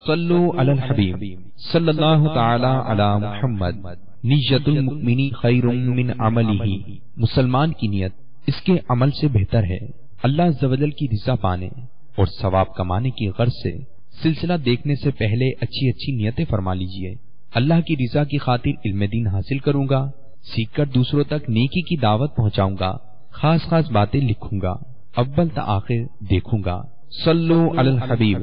صلو علی الحبیب صلی اللہ تعالی علی محمد۔ نیت المؤمن خیر من عملہ، مسلمان کی نیت اس کے عمل سے بہتر ہے۔ اللہ عز و جل کی رضا پانے اور ثواب کمانے کی غرض سے سلسلہ دیکھنے سے پہلے اچھی اچھی نیتیں فرما لیجئے۔ اللہ کی رضا کی خاطر علم دین حاصل کروں گا، سیکھ کر دوسروں تک نیکی کی دعوت پہنچاؤں گا، خاص خاص باتیں لکھوں گا، اول تا آخر دیکھوں گا۔ صلو علی الحبیب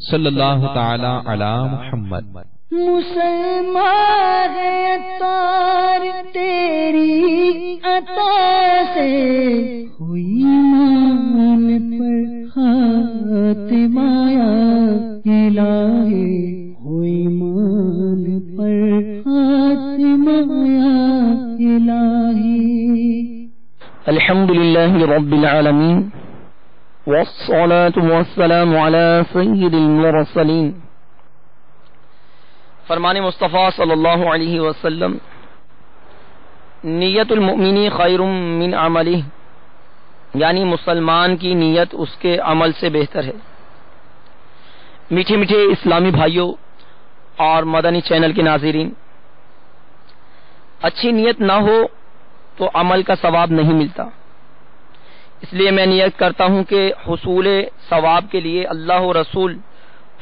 صلی اللہ تعالی علی محمد۔ مسلمان ہے اتار تیری عطا سے، ہوئی مان پر خاتمہ الہی، ہوئی مان پر خاتمہ الہی۔ الحمدللہ رب العالمین، والصلاة والسلام على سید المرسلین۔ فرمان مصطفیٰ صلی اللہ علیہ وسلم، نیت المؤمن خیر من عملہ، یعنی مسلمان کی نیت اس کے عمل سے بہتر ہے۔ میٹھے میٹھے اسلامی بھائیوں اور مدنی چینل کے ناظرین، اچھی نیت نہ ہو تو عمل کا ثواب نہیں ملتا، اس لیے میں نیت کرتا ہوں کہ حصول ثواب کے لیے اللہ و رسول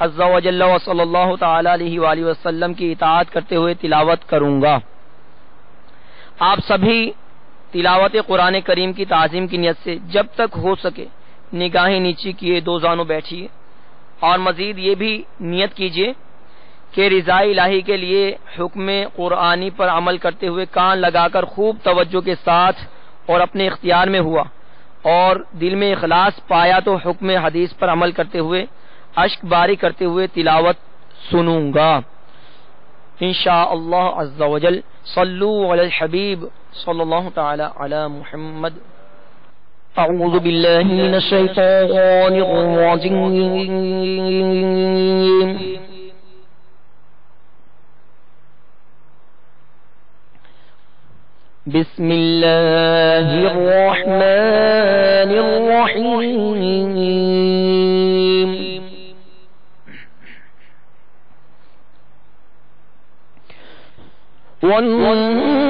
عز و جل و صلی اللہ تعالی علیہ وآلہ وسلم کی اطاعت کرتے ہوئے تلاوت کروں گا۔ آپ سبھی تلاوت قرآن کریم کی تعظیم کی نیت سے جب تک ہو سکے نگاہیں نیچی کیے دو زانوں بیٹھیے، اور مزید یہ بھی نیت کیجیے کہ رضا الہی کے لیے حکم قرآنی پر عمل کرتے ہوئے کان لگا کر خوب توجہ کے ساتھ اور اپنے اختیار میں ہوا اور دل میں اخلاص پایا تو حکم حدیث پر عمل کرتے ہوئے اشک باری کرتے ہوئے تلاوت سنوں گا انشاءاللہ عز و جل۔ صلو علی الحبیب صلی اللہ تعالی علی محمد۔ اعوذ باللہ من الشیطان الرجیم، بسم اللہ الرحمن الرحیم۔ والنجم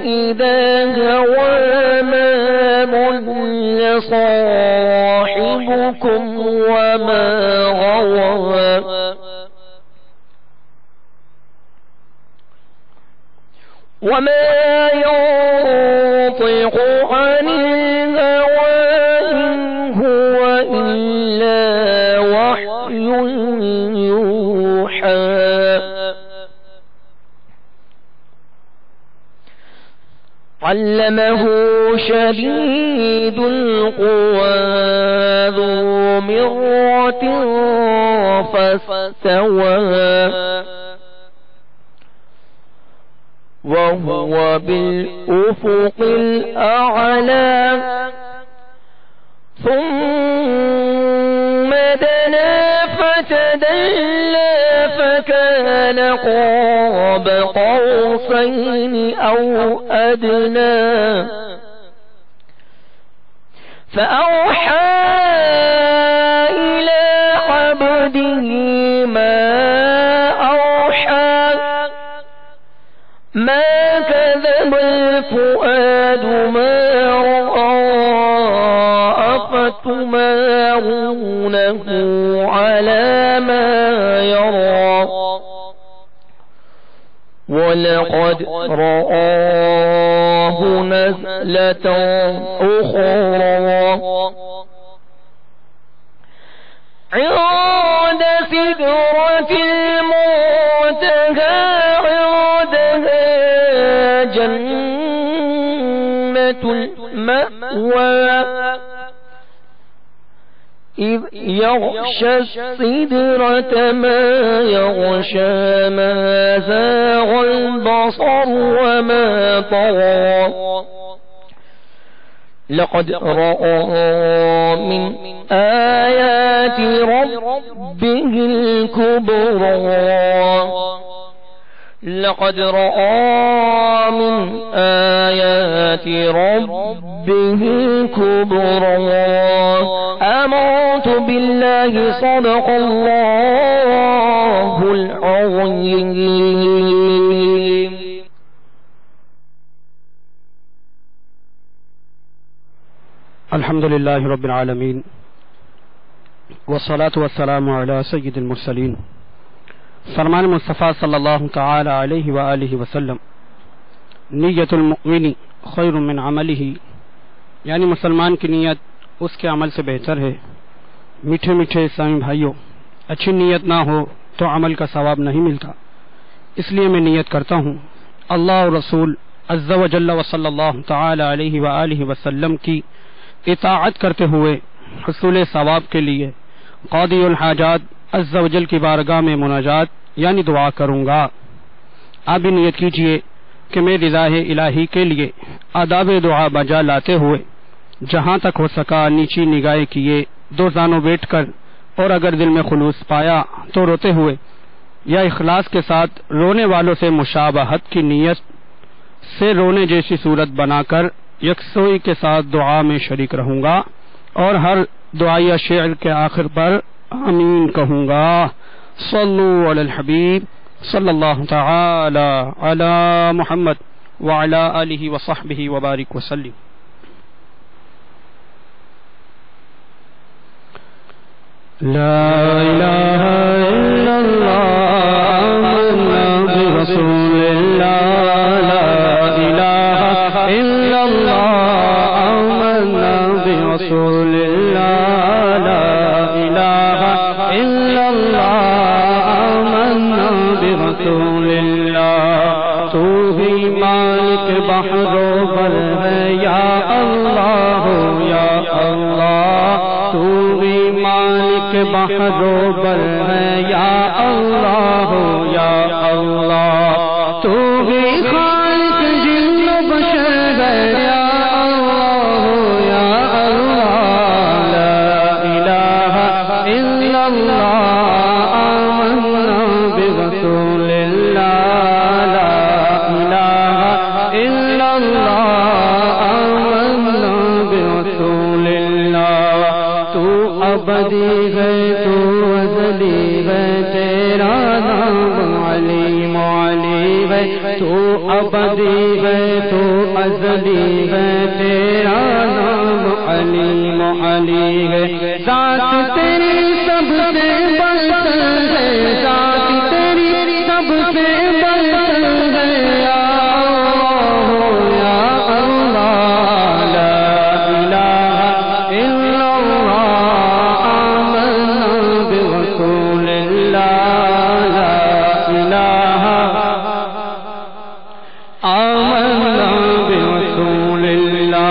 إذا هوى ما ضل صاحبكم وما غوى وما ينطق عن الهوى إن هو إلا وحي يوحى علمه شديد القوى ذو مرة فاستوى وهو بالأفق الأعلى ثم دنا فتدلى فكان قاب قوسين أو أدنى فأوحى إلى عبده ما أوحى ما كذب الفؤاد ما رأى أفتمارونه على ما يرى ولقد رآه نزلة أخرى عند سدرة المنتهى جنة المأوى إذ يغشى السدرة ما يغشى ما زاغ البصر وما طغى لقد رأى من آيات ربه الكبرى لقد رأى من آيات ربه ربه الكبرى آمنت بالله صدق الله العظيم. الحمد لله رب العالمين والصلاة والسلام على سید المرسلین. فرمان مصطفیٰ صلی اللہ تعالی علیہ وآلہ وسلم، نیت المؤمن خیر من عملہ، یعنی مسلمان کی نیت اس کے عمل سے بہتر ہے. میٹھے میٹھے اسلامی بھائیوں، اچھی نیت نہ ہو تو عمل کا ثواب نہیں ملتا. اس لیے میں نیت کرتا ہوں اللہ اور رسول عز و جل و صلی اللہ تعالی علیہ وآلہ وسلم کی اطاعت کرتے ہوئے حصول ثواب کے لیے قاضی الحاجات عز و جل کی بارگاہ میں مناجات یعنی دعا کروں گا. آپ بھی نیت کیجئے کہ میں رضا الہی کے لیے آداب دعا بجا لاتے ہوئے جہاں تک ہو سکا نیچی نگاہیں کیے، دو زانوں بیٹھ کر، اور اگر دل میں خلوص پایا تو روتے ہوئے یا اخلاص کے ساتھ رونے والوں سے مشابہت کی نیت سے رونے جیسی صورت بنا کر یکسوئی کے ساتھ دعا میں شریک رہوں گا، اور ہر دعائیہ شعر کے آخر پر آمین کہوں گا. صلو علی الحبیب صلی اللہ تعالی علی محمد وعلی آلہ وصحبہ وبارک وسلم. لا الہ الا اللہ محمد رسول اللہ، لا الہ الا اللہ محمد رسول اللہ، لا الہ الا اللہ محمد رسول اللہ. تو ہی مالک بحر و بر ہے یا اللہ یا اللہ، تو ہی مالک بحر و بر ہے یا اللہ یا اللہ، تو ہی خالق جن و بشر ہے یا اللہ یا اللہ. لا الہ الا اللہ آمنا برسول اللہ، لا الہ الا اللہ آمنا برسول اللہ. تو ابدی ہے تو ازلی ہے تیرا نام علیم علی ہے، تو ابدی ہے تو ازلی ہے تیرا نام علیم علی ہے. ذات تیری سب سے برتر ہے، ذات تیری سب سے برتر ہے یا اللہ یا اللہ. لا الہ الا اللہ آمنا برسول اللہ، لا الہ آمنا برسول اللہ.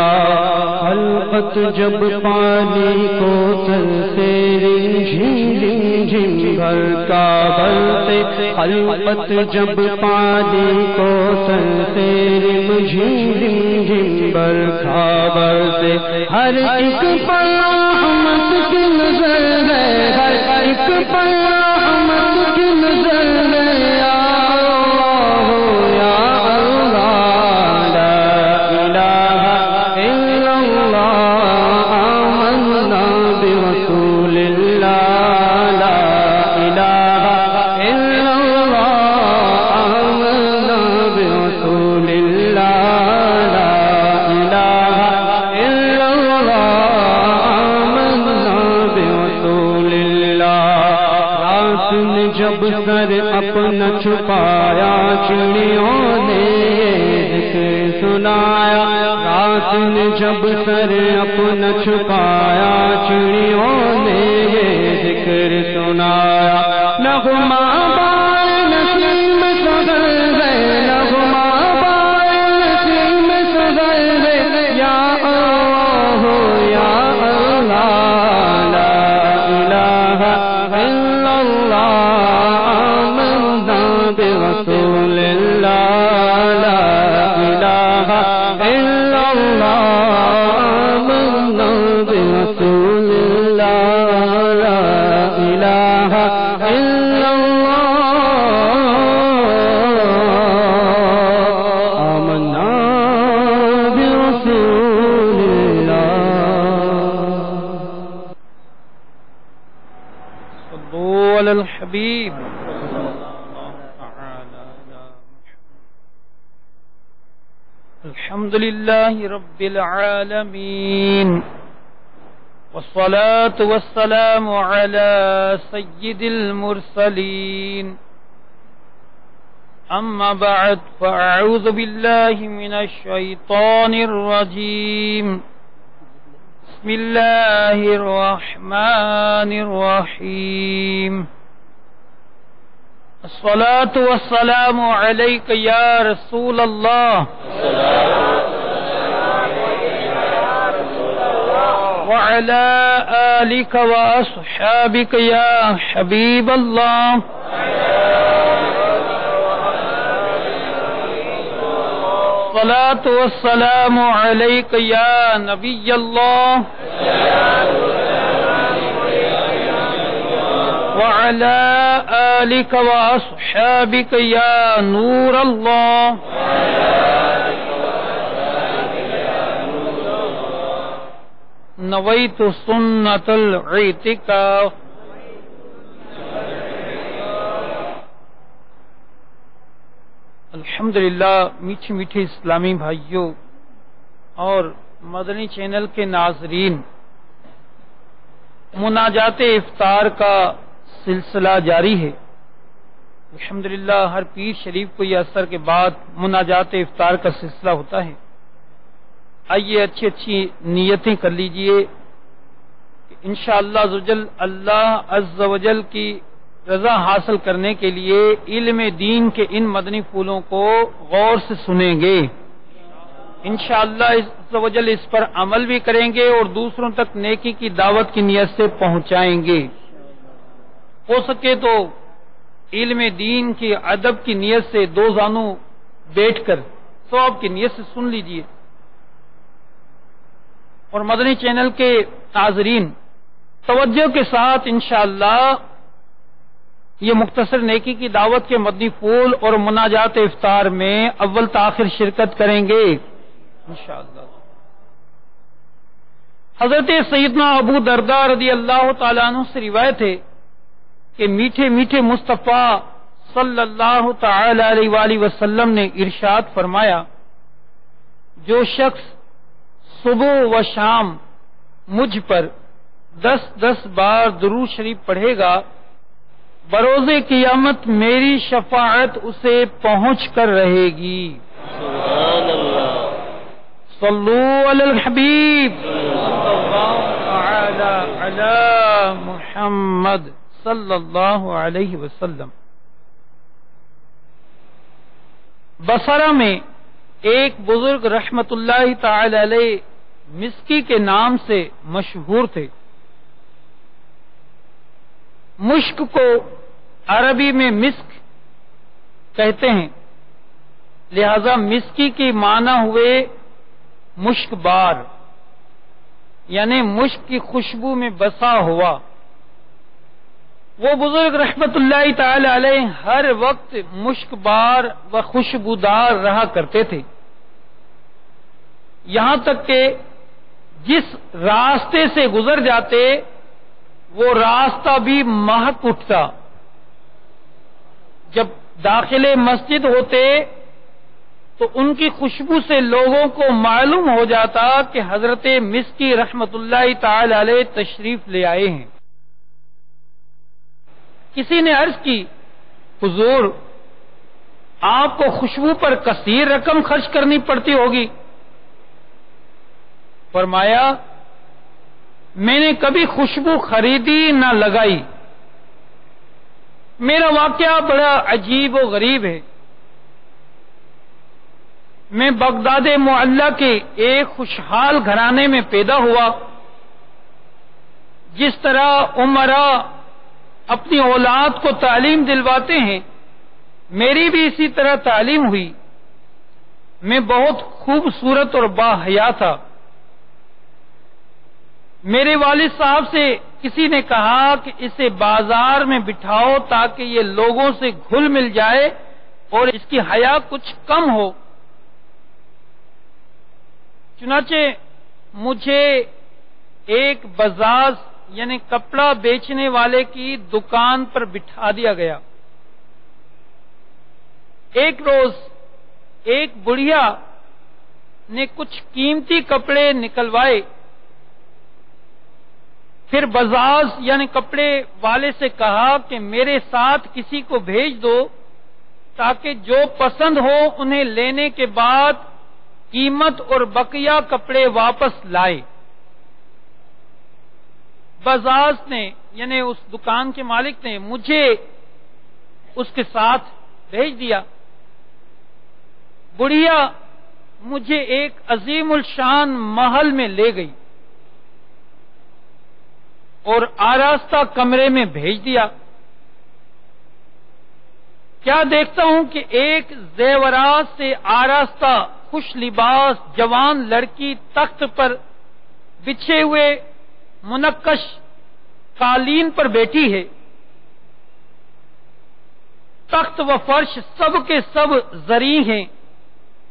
خلقت جب پانی کو تل سے رنجھم رنجھم بھر کا بھرتے، خلقت جب پانی کو تل سے رنجھم رنجھم بھر کا بھرتے، ہر ایک پر رحمت کی نظر ہے، ہر ایک پر رحمت کی نظر ہے یا اللہ یا اللہ. لا الہ الا اللہ آمنا برسول اللہ، لا الہ الا اللہ آمنا برسول اللہ، لا الہ الا اللہ آمنا برسول اللہ. رات نے جب سر اپنا چھپایا چڑیوں نے ذکر سنایا، رات نے جب سر اپنا چھپایا چڑیوں نے ذکر سنایا. نغمہ بار نسیم سگر ہے، نغمہ بار نسیم سگر ہے یا اللہ یا اللہ. لا الہ الا اللہ آمنا برسول اللہ، لا الہ الا اللہ آمنا برسول اللہ، لا الہ الا اللہ آمنا برسول صلوا علی الحبیب. الحمد لله رب العالمين والصلاة والسلام على سيد المرسلين. أما بعد فأعوذ بالله من الشيطان الرجيم. بسم الله الرحمن الرحيم. الصلاة والسلام عليك يا رسول الله وعلى آلك وأصحابك يا حبيب الله. الصلاة والسلام عليك يا نبي الله وعلى آلك وأصحابك يا نور الله. نويت سنة الاعتكاف. الحمدللہ میٹھے میٹھے اسلامی بھائیوں اور مدنی چینل کے ناظرین، مناجات افطار کا سلسلہ جاری ہے. الحمدللہ ہر پیر شریف کو یہ اثر کے بعد مناجات افطار کا سلسلہ ہوتا ہے. آئیے اچھی اچھی نیتیں کر لیجئے کہ انشاءاللہ عزوجل اللہ عز و جل کی رضا حاصل کرنے کے لیے علم دین کے ان مدنی پھولوں کو غور سے سنیں گے. انشاءاللہ عز و جل اس پر عمل بھی کریں گے اور دوسروں تک نیکی کی دعوت کی نیت سے پہنچائیں گے. ہو سکے تو علم دین کی ادب کی نیت سے دو زانوں بیٹھ کر ثواب کی نیت سے سن لیجئے. اور مدنی چینل کے ناظرین توجہ کے ساتھ انشاءاللہ یہ مختصر نیکی کی دعوت کے مدنی پھول اور مناجات افطار میں اول تاخیر شرکت کریں گے انشاءاللہ. حضرت سیدنا ابو درداء رضی اللہ تعالیٰ عنہ سے روایت ہے کہ میٹھے میٹھے مصطفیٰ صلی اللہ تعالی علیہ وآلہ وسلم نے ارشاد فرمایا، جو شخص صبح و شام مجھ پر 10 بار درود شریف پڑھے گا، بروز قیامت میری شفاعت اسے پہنچ کر رہے گی. سبحان اللہ. صلو علی الحبیب صلی اللہ تعالی علی محمد صلی اللہ علیہ وسلم. بصرہ میں ایک بزرگ رحمت اللہ تعالی علیہ مسکی کے نام سے مشہور تھے. مشک کو عربی میں مسک کہتے ہیں، لہذا مسکی کے معنی ہوئے مشک بار، یعنی مشک کی خوشبو میں بسا ہوا. وہ بزرگ رحمت اللہ تعالی علیہ ہر وقت مشک بار و خوشبودار رہا کرتے تھے، یہاں تک کہ جس راستے سے گزر جاتے وہ راستہ بھی مہک اٹھتا. جب داخل مسجد ہوتے تو ان کی خوشبو سے لوگوں کو معلوم ہو جاتا کہ حضرت مسکی رحمت اللہ تعالی علیہ تشریف لے آئے ہیں. کسی نے عرض کی، حضور آپ کو خوشبو پر کثیر رقم خرچ کرنی پڑتی ہوگی. فرمایا، میں نے کبھی خوشبو خریدی نہ لگائی. میرا واقعہ بڑا عجیب و غریب ہے. میں بغداد معلی کے ایک خوشحال گھرانے میں پیدا ہوا. جس طرح عمراء اپنی اولاد کو تعلیم دلواتے ہیں، میری بھی اسی طرح تعلیم ہوئی. میں بہت خوبصورت اور باحیا تھا. میرے والد صاحب سے کسی نے کہا کہ اسے بازار میں بٹھاؤ تاکہ یہ لوگوں سے گھل مل جائے اور اس کی حیا کچھ کم ہو. چنانچہ مجھے ایک بزاز یعنی کپڑا بیچنے والے کی دکان پر بٹھا دیا گیا۔ ایک روز ایک بڑھیا نے کچھ قیمتی کپڑے نکلوائے، پھر بزاز یعنی کپڑے والے سے کہا کہ میرے ساتھ کسی کو بھیج دو تاکہ جو پسند ہو انہیں لینے کے بعد قیمت اور بقیہ کپڑے واپس لائے۔ بزاز نے یعنی اس دکان کے مالک نے مجھے اس کے ساتھ بھیج دیا۔ بڑھیا مجھے ایک عظیم الشان محل میں لے گئی اور آراستہ کمرے میں بھیج دیا۔ کیا دیکھتا ہوں کہ ایک زیورات سے آراستہ خوش لباس جوان لڑکی تخت پر بچھے ہوئے منقش قالین پر بیٹھی ہے۔ تخت و فرش سب کے سب زرعی ہیں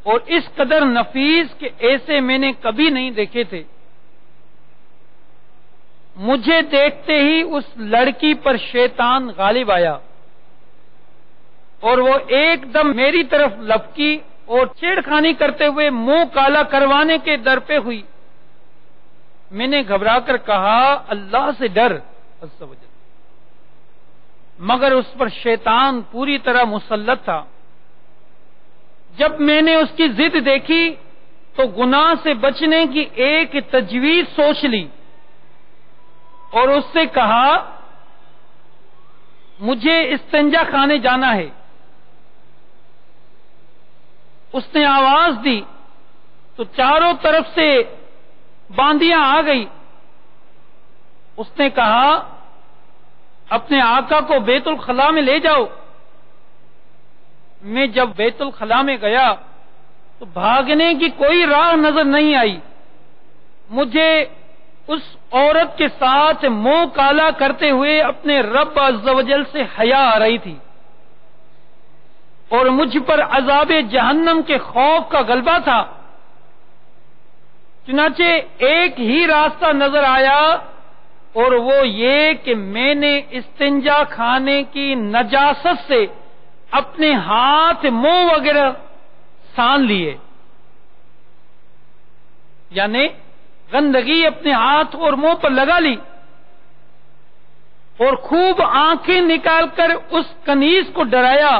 اور اس قدر نفیس کہ ایسے میں نے کبھی نہیں دیکھے تھے۔ مجھے دیکھتے ہی اس لڑکی پر شیطان غالب آیا اور وہ ایک دم میری طرف لپکی اور چھیڑخانی کرتے ہوئے منہ کالا کروانے کے در پہ ہوئی۔ میں نے گھبرا کر کہا اللہ سے ڈر عز و جل، مگر اس پر شیطان پوری طرح مسلط تھا۔ جب میں نے اس کی ضد دیکھی تو گناہ سے بچنے کی ایک تجویز سوچ لی اور اس سے کہا مجھے استنجا خانے جانا ہے۔ اس نے آواز دی تو چاروں طرف سے باندیاں آ گئی۔ اس نے کہا اپنے آقا کو بیت الخلا میں لے جاؤ۔ میں جب بیت الخلا میں گیا تو بھاگنے کی کوئی راہ نظر نہیں آئی۔ مجھے اس عورت کے ساتھ منہ کالا کرتے ہوئے اپنے رب عز و جل سے حیا آ رہی تھی اور مجھ پر عذاب جہنم کے خوف کا غلبہ تھا۔ چنانچہ ایک ہی راستہ نظر آیا اور وہ یہ کہ میں نے استنجا خانے کی نجاست سے اپنے ہاتھ منہ وغیرہ سان لیے، یعنی گندگی اپنے ہاتھ اور منہ پر لگا لی اور خوب آنکھیں نکال کر اس کنیز کو ڈرایا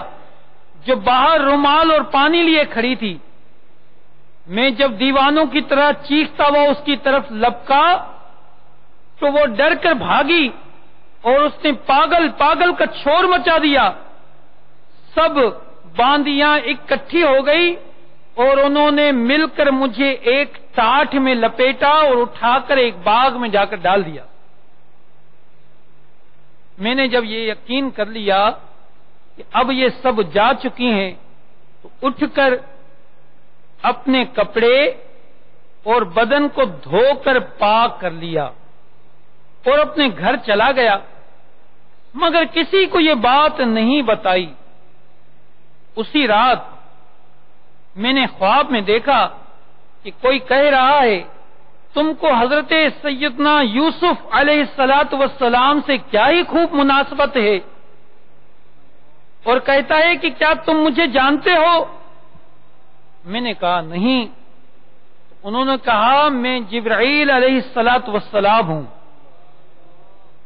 جو باہر رومال اور پانی لیے کھڑی تھی۔ میں جب دیوانوں کی طرح چیختا ہوا اس کی طرف لپکا تو وہ ڈر کر بھاگی اور اس نے پاگل پاگل کا شور مچا دیا۔ سب باندیاں اکٹھی ہو گئی اور انہوں نے مل کر مجھے ایک ٹاٹ میں لپیٹا اور اٹھا کر ایک باغ میں جا کر ڈال دیا۔ میں نے جب یہ یقین کر لیا کہ اب یہ سب جا چکی ہیں تو اٹھ کر اپنے کپڑے اور بدن کو دھو کر پاک کر لیا اور اپنے گھر چلا گیا، مگر کسی کو یہ بات نہیں بتائی۔ اسی رات میں نے خواب میں دیکھا کہ کوئی کہہ رہا ہے تم کو حضرت سیدنا یوسف علیہ السلام سے کیا ہی خوب مناسبت ہے، اور کہتا ہے کہ کیا تم مجھے جانتے ہو؟ میں نے کہا نہیں۔ انہوں نے کہا میں جبرائیل علیہ السلام ہوں،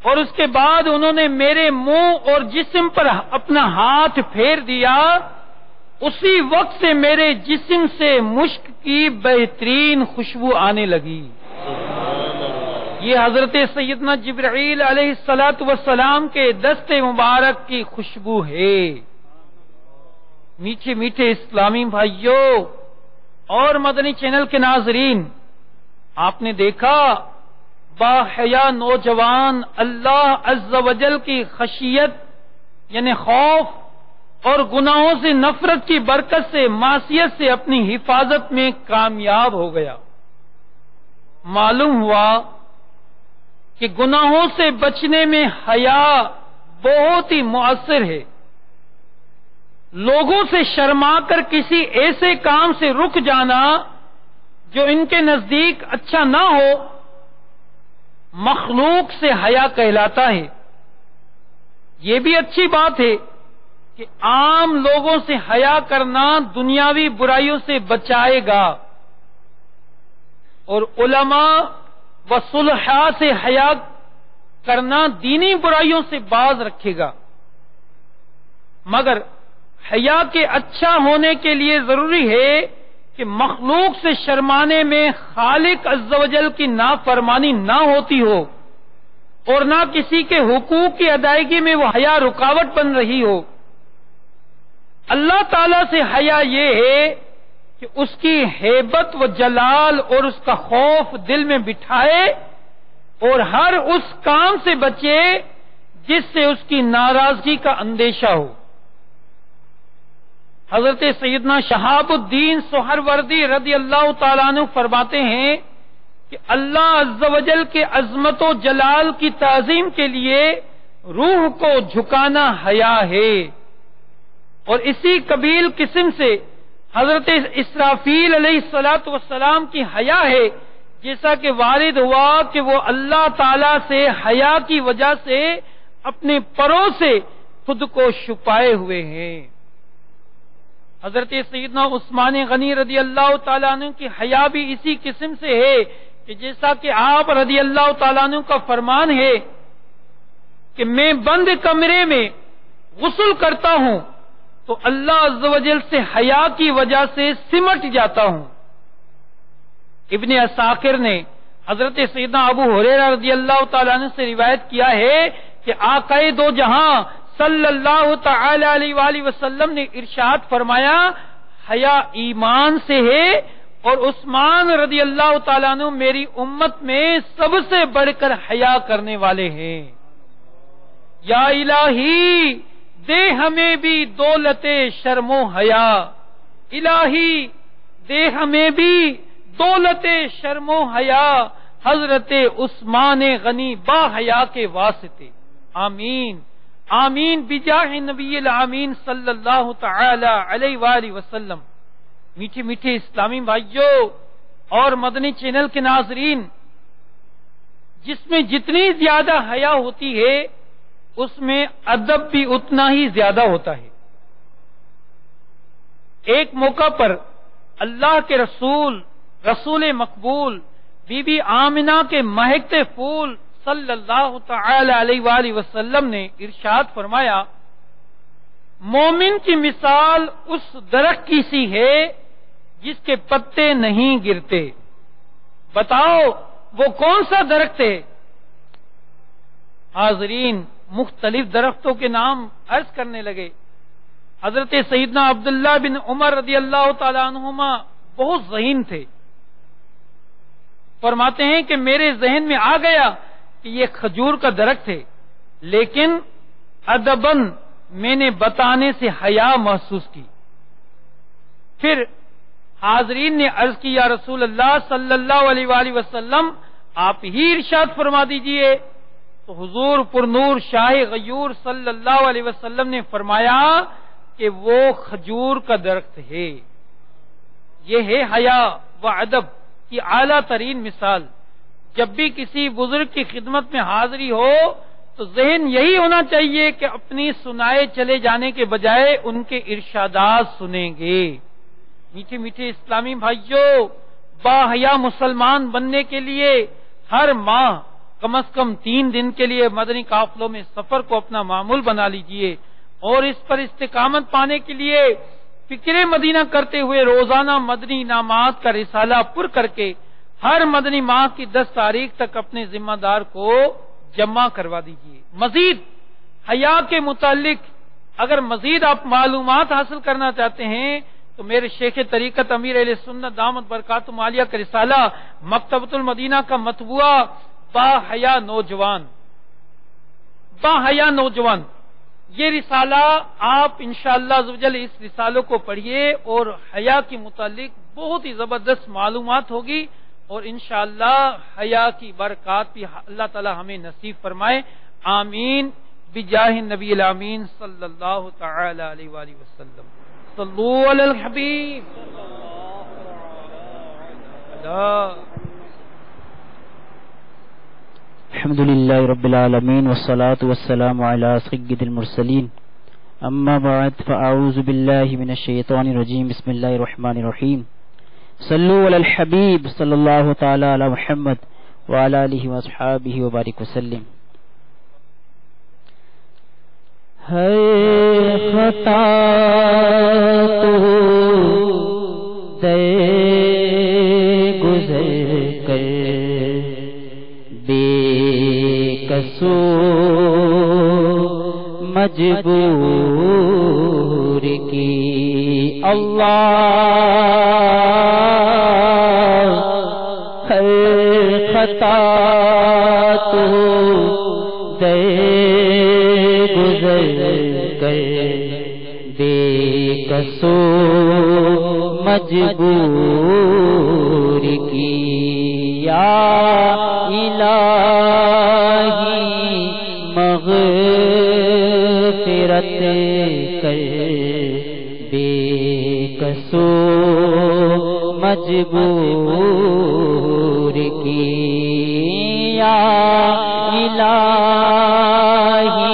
اور اس کے بعد انہوں نے میرے منہ اور جسم پر اپنا ہاتھ پھیر دیا۔ اسی وقت سے میرے جسم سے مشک کی بہترین خوشبو آنے لگی۔ یہ حضرت سیدنا جبرائیل علیہ السلام کے دست مبارک کی خوشبو ہے۔ میٹھے میٹھے اسلامی بھائیوں اور مدنی چینل کے ناظرین، آپ نے دیکھا باحیا نوجوان اللہ عز و جل کی خشیت یعنی خوف اور گناہوں سے نفرت کی برکت سے معصیت سے اپنی حفاظت میں کامیاب ہو گیا۔ معلوم ہوا کہ گناہوں سے بچنے میں حیا بہت ہی مؤثر ہے۔ لوگوں سے شرما کر کسی ایسے کام سے رک جانا جو ان کے نزدیک اچھا نہ ہو، مخلوق سے حیا کہلاتا ہے. یہ بھی اچھی بات ہے کہ عام لوگوں سے حیا کرنا دنیاوی برائیوں سے بچائے گا، اور علماء و صلحاء سے حیا کرنا دینی برائیوں سے باز رکھے گا. مگر حیا کے اچھا ہونے کے لیے ضروری ہے کہ مخلوق سے شرمانے میں خالق عز و جل کی نافرمانی نہ ہوتی ہو، اور نہ کسی کے حقوق کی ادائیگی میں وہ حیا رکاوٹ بن رہی ہو. اللہ تعالی سے حیا یہ ہے کہ اس کی ہیبت و جلال اور اس کا خوف دل میں بٹھائے، اور ہر اس کام سے بچے جس سے اس کی ناراضگی کا اندیشہ ہو. حضرت سیدنا شہاب الدین سہروردی رضی اللہ تعالیٰ عنہ فرماتے ہیں کہ اللہ عز و جل کے عظمت و جلال کی تعظیم کے لیے روح کو جھکانا حیا ہے. اور اسی قبیل قسم سے حضرت اسرافیل علیہ الصلوۃ والسلام کی حیا ہے، جیسا کہ وارد ہوا کہ وہ اللہ تعالی سے حیا کی وجہ سے اپنے پروں سے خود کو چھپائے ہوئے ہیں. حضرت سیدنا عثمان غنی رضی اللہ تعالیٰ عنہ کی حیا بھی اسی قسم سے ہے کہ جیسا کہ آپ رضی اللہ تعالیٰ عنہ کا فرمان ہے کہ میں بند کمرے میں غسل کرتا ہوں تو اللہ عز و جل سے حیا کی وجہ سے سمٹ جاتا ہوں. ابن عساکر نے حضرت سیدنا ابو ہریرہ رضی اللہ تعالیٰ عنہ سے روایت کیا ہے کہ آقا دو جہاں صلی اللہ تعالی علیہ وآلہ وسلم نے ارشاد فرمایا حیا ایمان سے ہے، اور عثمان رضی اللہ تعالیٰ عنہ میری امت میں سب سے بڑھ کر حیا کرنے والے ہیں. یا الہی دے ہمیں بھی دولت شرم و حیا، الہی دے ہمیں بھی دولت شرم و حیا، حضرت عثمان غنی با حیا کے واسطے. آمین آمین بجاہ نبی الامین صلی اللہ تعالی علیہ وآلہ وسلم. میٹھے میٹھے اسلامی بھائیوں اور مدنی چینل کے ناظرین، جس میں جتنی زیادہ حیا ہوتی ہے اس میں ادب بھی اتنا ہی زیادہ ہوتا ہے. ایک موقع پر اللہ کے رسول مقبول بی بی آمنہ کے مہکتے پھول صلی اللہ تعالی علیہ وآلہ وسلم نے ارشاد فرمایا مومن کی مثال اس درخت کی سی ہے جس کے پتے نہیں گرتے. بتاؤ وہ کون سا درخت ہے؟ حاضرین مختلف درختوں کے نام عرض کرنے لگے. حضرت سیدنا عبداللہ بن عمر رضی اللہ تعالی عنہما بہت ذہین تھے. فرماتے ہیں کہ میرے ذہن میں آ گیا کہ یہ کھجور کا درخت ہے، لیکن ادباً میں نے بتانے سے حیا محسوس کی. پھر حاضرین نے عرض کی یا رسول اللہ صلی اللہ علیہ وآلہ وسلم آپ ہی ارشاد فرما دیجئے. تو حضور پر نور شاہ غیور صلی اللہ علیہ وسلم نے فرمایا کہ وہ کھجور کا درخت ہے. یہ ہے حیا و ادب کی اعلیٰ ترین مثال. جب بھی کسی بزرگ کی خدمت میں حاضری ہو تو ذہن یہی ہونا چاہیے کہ اپنی سنائے چلے جانے کے بجائے ان کے ارشادات سنیں گے. میٹھے میٹھے اسلامی بھائیوں، با حیا مسلمان بننے کے لیے ہر ماہ کم از کم 3 دن کے لیے مدنی قافلوں میں سفر کو اپنا معمول بنا لیجئے، اور اس پر استقامت پانے کے لیے فکر مدینہ کرتے ہوئے روزانہ مدنی انعامات کا رسالہ پر کر کے ہر مدنی ماہ کی 10 تاریخ تک اپنے ذمہ دار کو جمع کروا دیجئے. مزید حیا کے متعلق اگر مزید آپ معلومات حاصل کرنا چاہتے ہیں تو میرے شیخ طریقت امیر اہل سنت دامت برکاتہم عالیہ کا رسالہ مکتبۃ المدینہ کا مطبوعہ با حیا نوجوان، یہ رسالہ آپ انشاءاللہ عزوجل اس رسالوں کو پڑھیے اور حیا کے متعلق بہت ہی زبردست معلومات ہوگی، اور انشاءاللہ حیا کی برکات بھی اللہ تعالی ہمیں نصیب فرمائے. آمین بجاہ نبی الامین صلی اللہ تعالی علیہ وآلہ وسلم. صلو علی الحبیب. الحمد لله رب العالمين والصلاة والسلام على سيد المرسلين اما بعد فاعوذ بالله من الشيطان الرجيم بسم الله الرحمن الرحيم صلوا على الحبيب صلى الله تعالى على محمد وعلى آله واصحابه وبارك وسلم. ہے خطا تو دے گزر کر بے قصور مجبور کی اللہ ہر خطا تو دے گزر کر بے قصور مجبور کی یا الہی مغفرت کر بے قصور مجبور کی یا الہی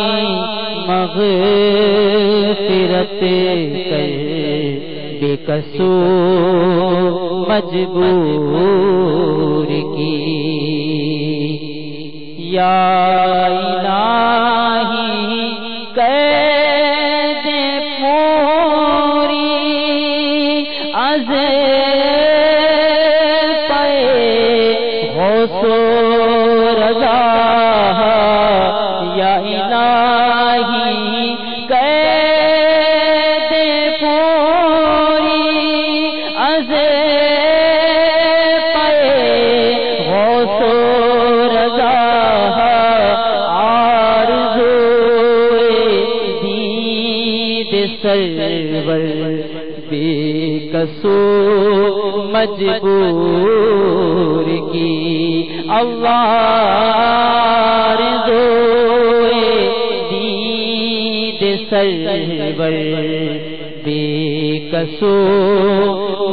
مغفرت کر بے قصور مجبور کی یا الہی قید پوری از پے غوث و رضا یا الہی قید پوری از پے غوث و رضا سرور بے قصور مجبور کی اللہ رضوئے دید سرور بے قصور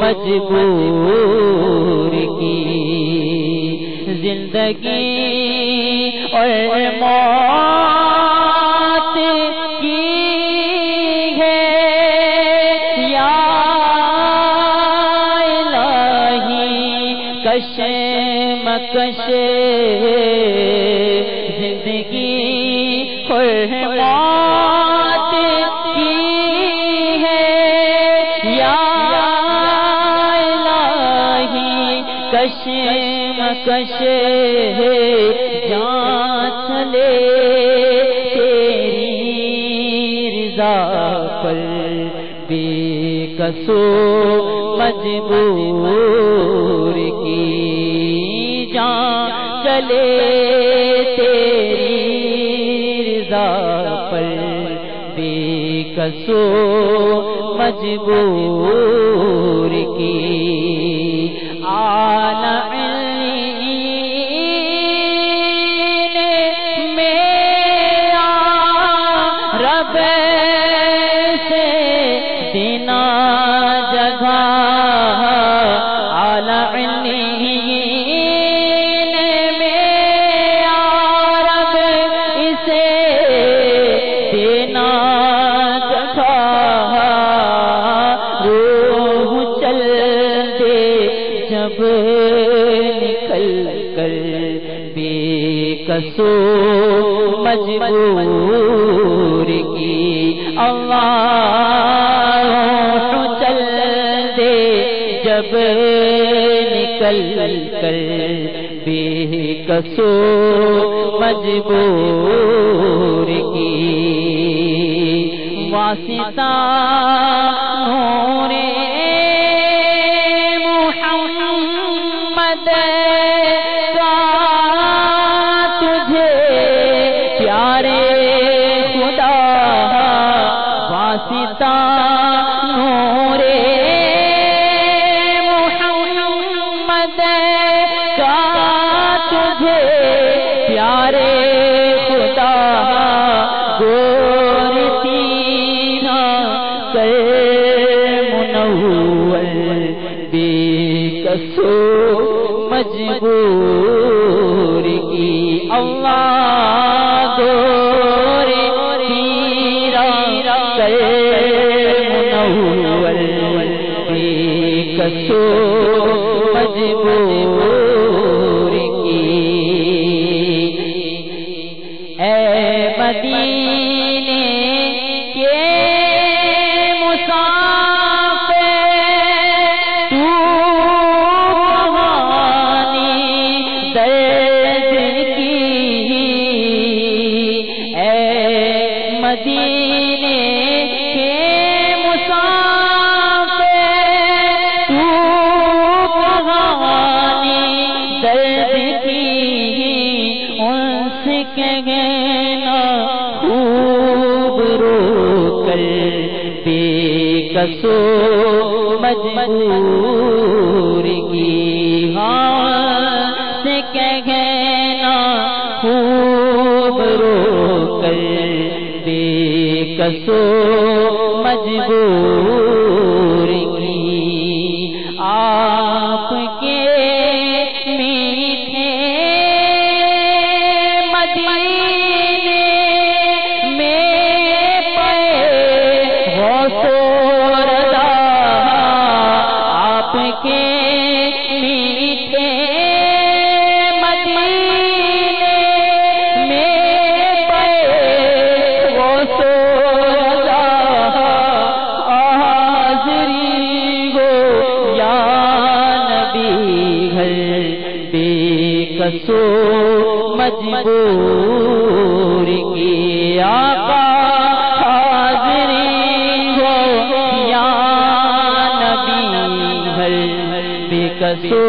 مجبور کی زندگی اور موت کی مکش زندگی اور موت کی ہے یا الہی کش مکش جان چلے تیری رضا پر بے قصور مجبور کی جان چلے تیری رضا پر بے قصور مجبور کی مجبور کی اللہ چل دے جب نکل کر بے قصور مجبور کی واسطہ نور محمد نور محمد کا تجھے پیارے خدا گورتی نہ کر منور بے قصور مجبور کی اللہ کر منور بے کسو مجبور کی، اے مدینے کے مسافر تو کہانی درد کی، اے مدینے کے مسافر تو کہانی درد کی، ان سے کہنا خوب رو کر بے کسو مجبور کی، ہاں سے کہنا خوب رو کر بے کسو مجبور کی، آپ کے میٹھے مدینے میں پے غوث و رضا، آپ کے میٹھے مدینے میں پے غوث و رضا، حاضری ہو یا نبی گھر بے کسو مجبور کی، آقا حاضری ہو یا نبی گھر بے کسو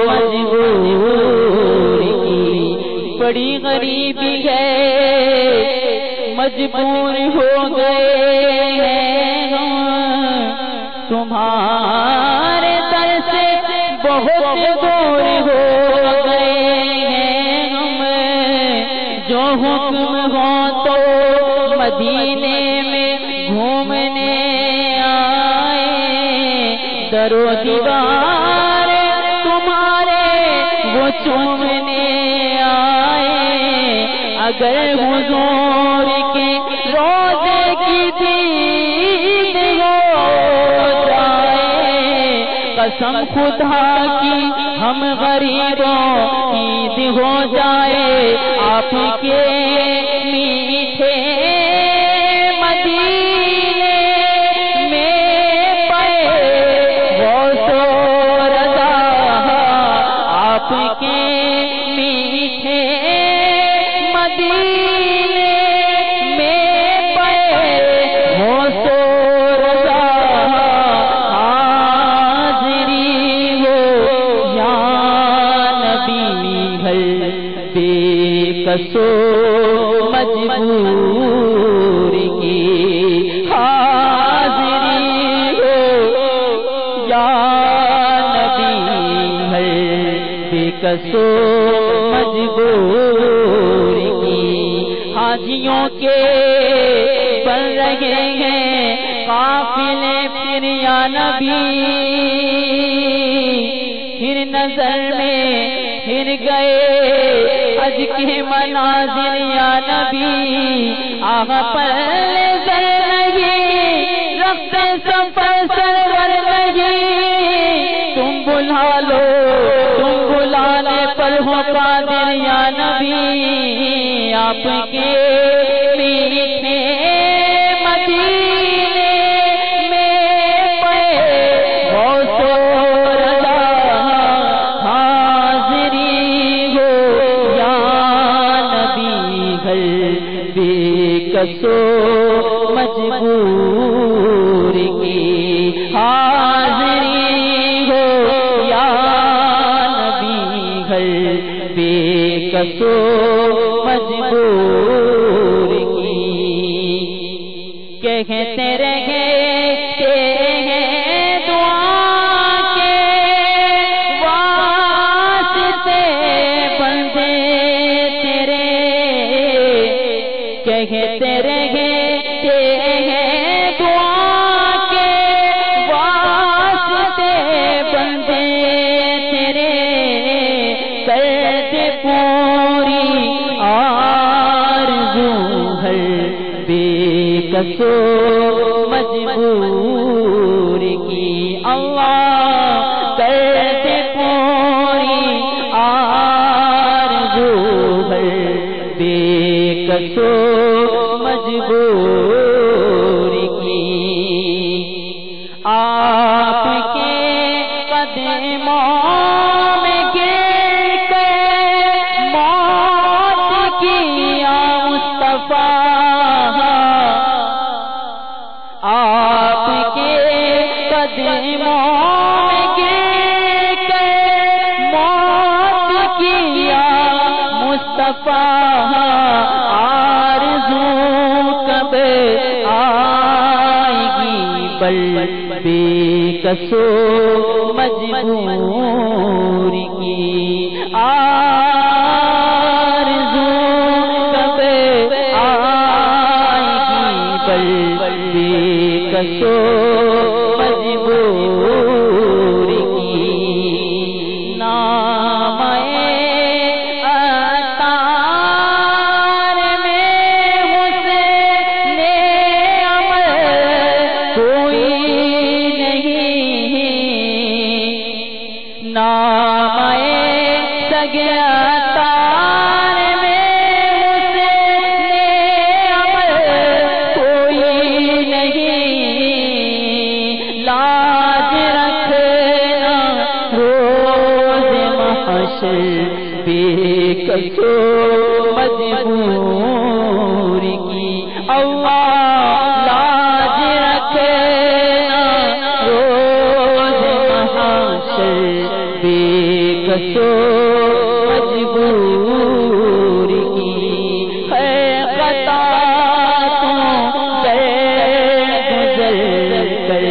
مجبور کی، بڑی غریبی ہے مجبور ہو گئے ہیں ہم، تمہارے در سے بہت دور ہو گئے ہیں ہم، جو حکم ہو تو مدینے میں گھومنے آئے، در و دیوار تمہارے وہ چومنے آئے، اگر حضور کے روضے کی دید ہو جائے، قسم خدا کی ہم غریبوں عید ہو جائے، آپ کے میٹھے مدینے میں پے غوث و رضا، آپ کے میٹھے مدینے میں پے غوث و رضا، حاضری ہو یا نبی گھر بے کسو مجبور کی، حاضری ہو یا نبی گھر بے کسو مجبور کی، حاجیوں کے بن رہے ہیں قافلے پھر یا نبی، پھر نظر میں پھر گئے حج کے مناظر یا نبی، آغا پر نظر نہیں رفت سفر سرور نہیں، تم بلا لو تم بلانے پر ہو قادر یا نبی، آپ کے میٹھے مدینے میں پے غوث و رضا، حاضری ہو یا نبی گھر بے کسو مجبور کی، حاضری ہو یا نبی گھر بے کسو مجبور کی، کہتے رہے دعا کے واسطے بندے تیرے، کہتے رہے دعا کے واسطے بندے تیرے، کرتے پوری آرزو ہر بے کسو مجبور کی اللہ کیسے پوری آرزو ہے بے کسو مجبور کی آپ کے قدموں میں گر کے موت کی یا مصطفیٰ آپ کے قدموں میں گر کے موت کی یا مصطفیٰ آرزو کب آئے گی بل بے کسو مجبور کی آرزو کب آئے گی بل بے کسو مجبور کی نام بے کسو مجبور کی اللہ لاج رکھنا روز محشر بے کسو مجبور کی ہے خطا تو گزر کر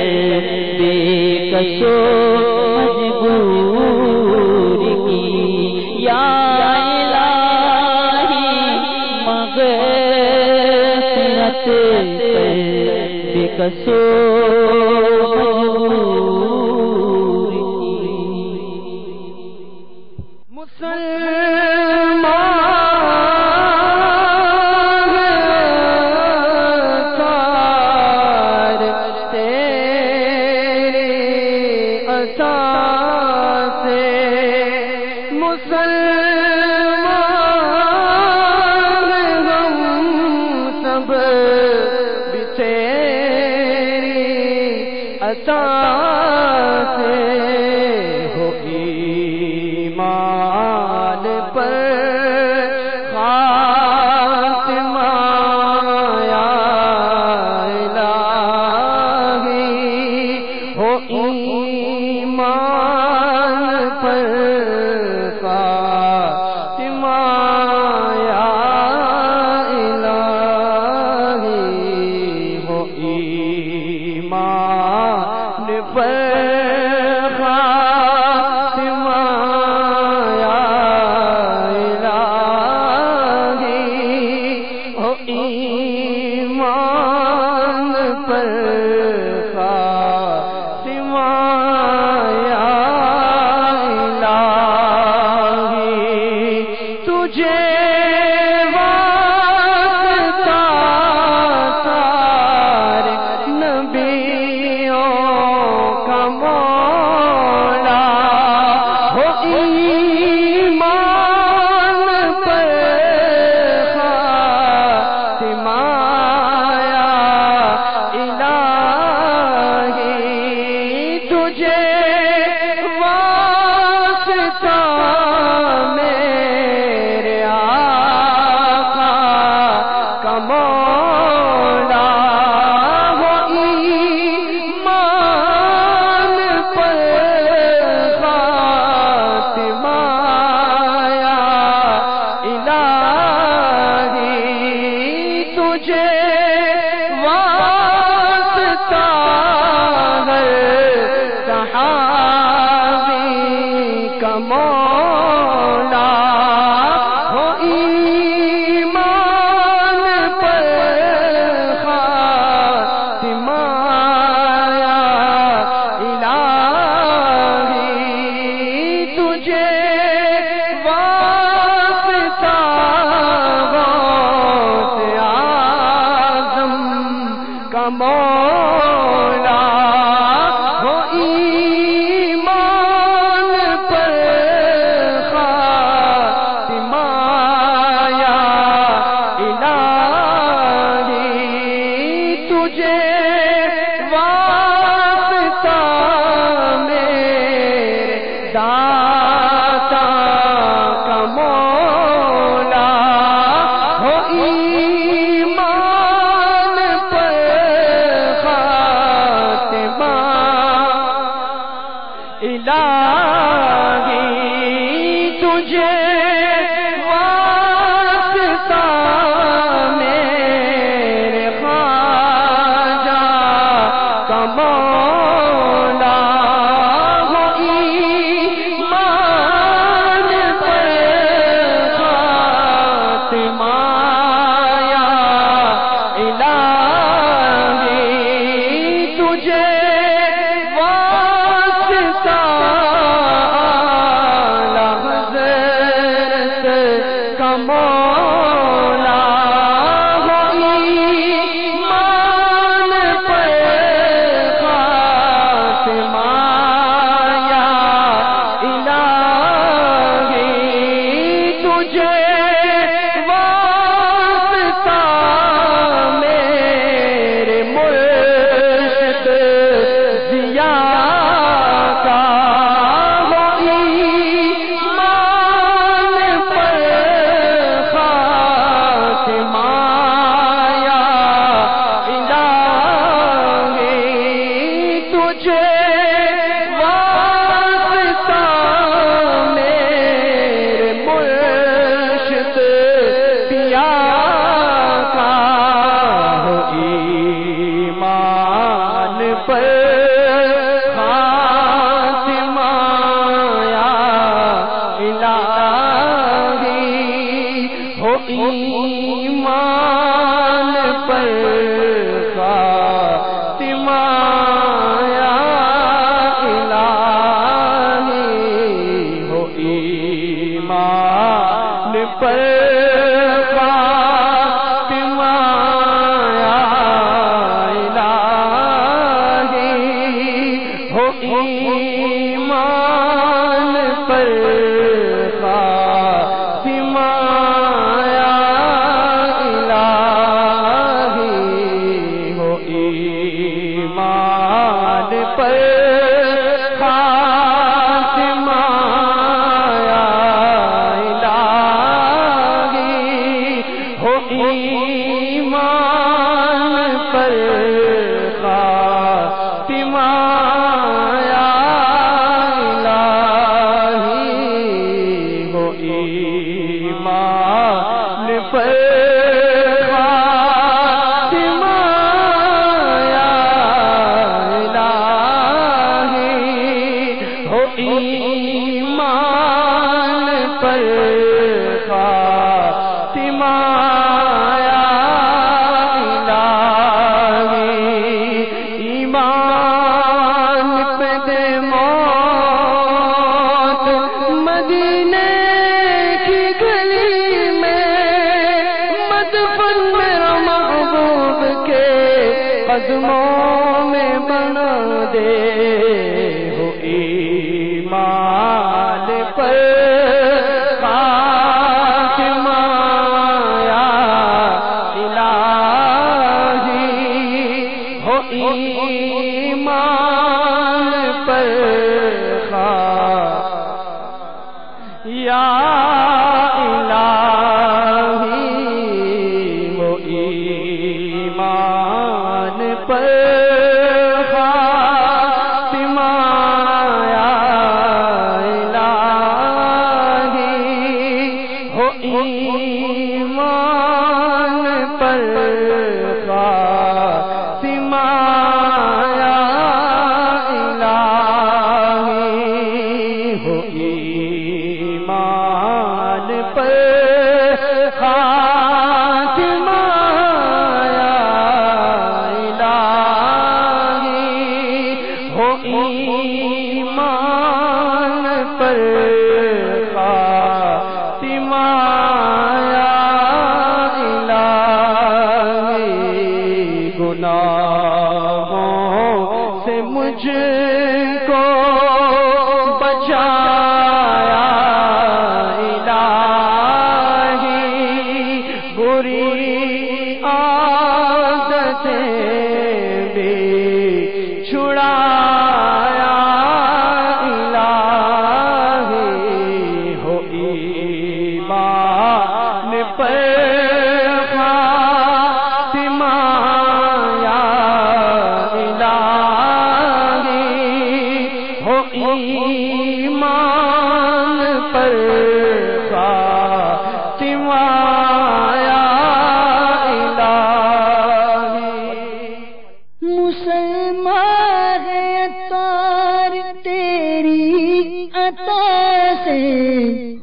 بے کسو مجبور کی یا الہی مغفرت بے کسو کا کا مولا ہو ایمان پر خاتمہ یا الہی تجھے واسطہ میرے داتا کا مولا ہو ایمان پر خاتمہ الہی تجھے واسطہ میرے خواجہ کا مولا ہو ایمان پر خاتمہ یا الہی تجھے واسطہ حضرت کا مولا ہو ایمان پر خاتمہ یا الہی تجھے واسطہ میرے مرشد ضیا کا ہو ایمان پر خاتمہ یا الہی تجھے واسطہ میرے مرشد پیا کا ہو ایمان پر خاتمہ یا الہی ہو ایمان پر خاتمہ یا الہی ہو ایمان پر خاتمہ یا الہی ہو ایمان پر خاتمہ یا الہی ہو ایمان پر خاتمہ یا الہی ہو ایمان پر خاتمہ یا الہی ہو ایمان پر خاتمہ یا الہی ہو ایمان پر خاتمہ یا الہی ایمان پہ دے موت مدینے کی گلی میں مدفن میرا محبوب کے قدموں میں بنا دے ہو ایمان پر خاتمہ یا الہی ہو ایمان پر یا الہی ہو ایمان پر خاتمہ یا الہی ہو ایمان پر خاتمہ یا الہی ہو ایمان پر خاتمہ یا الہی ہو ایمان پر خاتمہ یا الہی گناہ گناہوں سے مجھ کو بچایا الہی، بری عادتیں بھی چھڑایا الہی، ہو ایمان پر خاتمہ یا الہی، ہو ایمان پر خاتمہ یا الہی۔ مسلمان ہے اتار تیری عطا سے،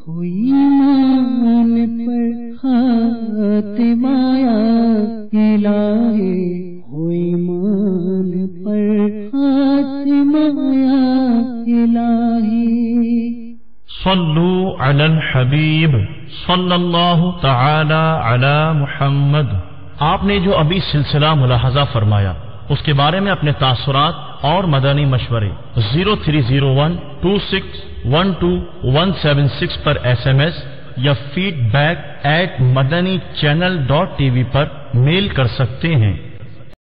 ہوئی مان پر خاتمہ یا الہی، ہوئی مان پر خاتمہ یا الہی۔ صلو علی الحبیب صلی اللہ تعالی علی محمد۔ آپ نے جو ابھی سلسلہ ملاحظہ فرمایا اس کے بارے میں اپنے تاثرات اور مدنی مشورے 030126127176 پر SMS یا feedback@madanichannel.tv پر میل کر سکتے ہیں۔